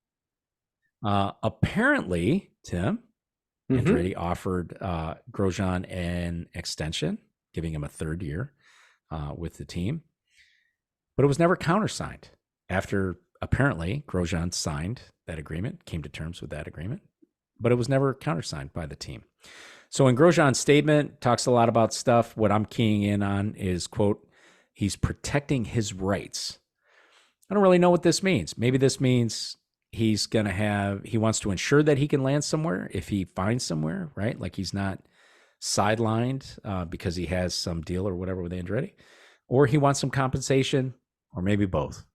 S1: Apparently, Tim, Andretti offered Grosjean an extension, giving him a third year with the team, but it was never countersigned after apparently Grosjean signed that agreement, came to terms with that agreement, but it was never countersigned by the team. So in Grosjean's statement, talks a lot about stuff. What I'm keying in on is, quote, he's protecting his rights. I don't really know what this means. Maybe this means he wants to ensure that he can land somewhere if he finds somewhere, right? Like he's not sidelined because he has some deal or whatever with Andretti, or he wants some compensation, or maybe both.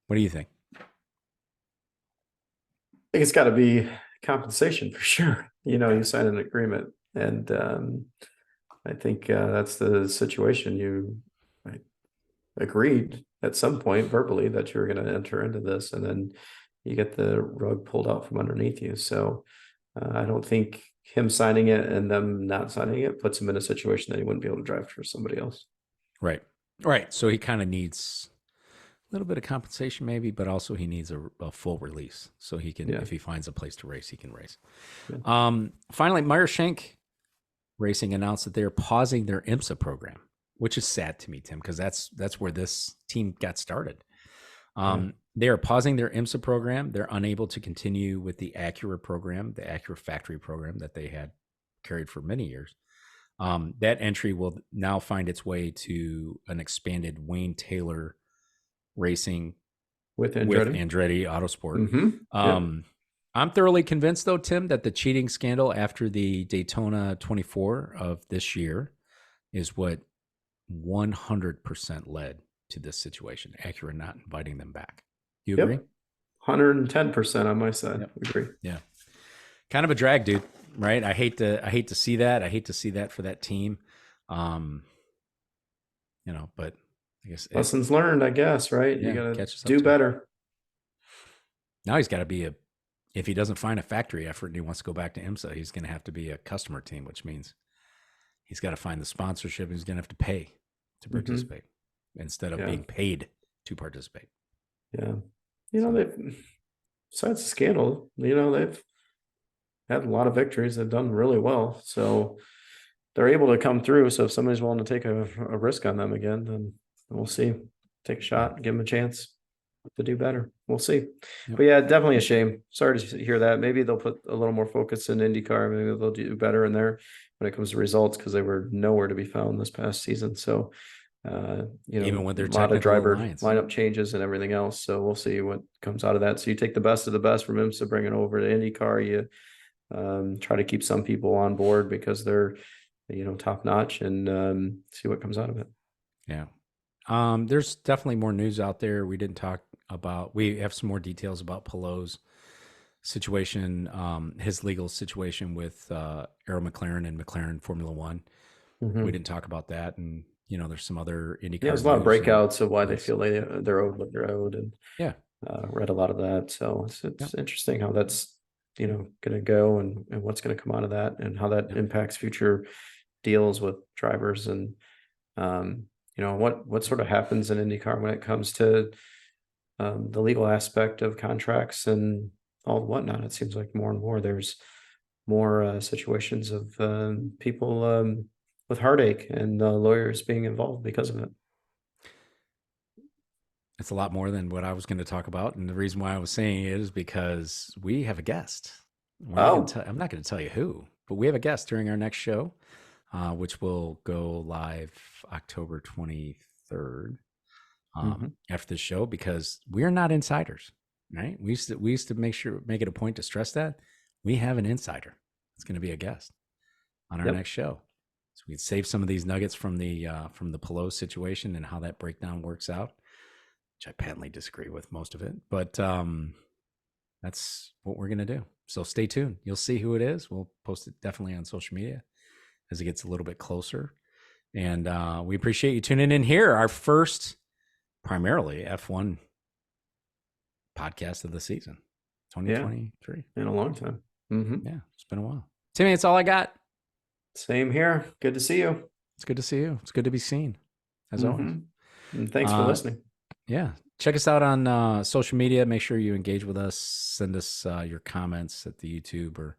S1: What do you think?
S2: I think it's got to be compensation for sure. You sign an agreement, and I think that's the situation. You agreed at some point verbally that you're going to enter into this, and then you get the rug pulled out from underneath you. So I don't think him signing it and them not signing it puts him in a situation that he wouldn't be able to drive for somebody else.
S1: Right. So he kind of needs a little bit of compensation maybe, but also he needs a full release so he can, if he finds a place to race, he can race. Yeah. Finally, Meyer Shank Racing announced that they're pausing their IMSA program, which is sad to me, Tim, because that's where this team got started. They are pausing their IMSA program. They're unable to continue with the Acura program, the Acura factory program that they had carried for many years. That entry will now find its way to an expanded Wayne Taylor Racing with Andretti Autosport.
S2: Mm-hmm.
S1: I'm thoroughly convinced, though, Tim, that the cheating scandal after the Daytona 24 of this year is what 100% led to this situation. Acura not inviting them back. You agree?
S2: 110% on my side.
S1: Yep.
S2: Agree.
S1: Yeah. Kind of a drag, dude. right? I hate to see that. I hate to see that for that team. Um, but I guess
S2: Lessons learned, I guess, right? You got to
S1: catches up
S2: do
S1: to him.
S2: better.
S1: Now he's got to be if he doesn't find a factory effort and he wants to go back to IMSA, he's going to have to be a customer team, which means he's got to find the sponsorship. He's going to have to pay to participate instead of being paid to participate.
S2: Yeah. They've, besides the scandal, they've had a lot of victories. They've done really well. So they're able to come through. So if somebody's willing to take a risk on them again, then we'll see. Take a shot, give them a chance to do better. We'll see.
S1: Yep.
S2: But yeah, definitely a shame. Sorry to hear that. Maybe they'll put a little more focus in IndyCar. Maybe they'll do better in there when it comes to results, because they were nowhere to be found this past season. So
S1: even with their
S2: a lot of driver
S1: alliance.
S2: lineup changes and everything else. So we'll see what comes out of that. So you take the best of the best from IMSA, bring it over to IndyCar. You try to keep some people on board because they're top notch, and see what comes out of it.
S1: Yeah. There's definitely more news out there. We didn't talk about, we have some more details about Pelot's situation, his legal situation with Arrow McLaren and McLaren Formula One. We didn't talk about that. And, there's some other IndyCar.
S2: There's a lot of breakouts of why they feel they're owed what they're owed. And read a lot of that. So it's interesting how that's, going to go, and what's going to come out of that, and how that impacts future deals with drivers, and what sort of happens in IndyCar when it comes to the legal aspect of contracts and all whatnot. It seems like more and more there's more situations of people with heartache, and lawyers being involved because of it.
S1: It's a lot more than what I was going to talk about, and the reason why I was saying it is because we have a guest. I'm not going to tell you who, but we have a guest during our next show, which will go live October 23rd after this show, because we're not insiders, right? We used to make it a point to stress that we have an insider. It's going to be a guest on our next show, so we can save some of these nuggets from the Pelot situation and how that breakdown works out, which I patently disagree with most of it, but that's what we're going to do. So stay tuned. You'll see who it is. We'll post it definitely on social media as it gets a little bit closer. And we appreciate you tuning in here. Our first primarily F1 podcast of the season, 2023.
S2: In a long time.
S1: Yeah, it's been a while. Timmy, that's all I got.
S2: Same here. Good to see you.
S1: It's good to see you. It's good to be seen, as always.
S2: And thanks for listening.
S1: Yeah. Check us out on social media. Make sure you engage with us. Send us your comments at the YouTube or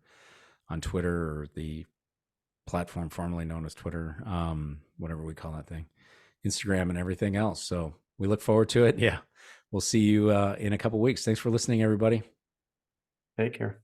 S1: on Twitter, or the platform formerly known as Twitter, whatever we call that thing, Instagram, and everything else. So we look forward to it. Yeah. We'll see you in a couple of weeks. Thanks for listening, everybody.
S2: Take care.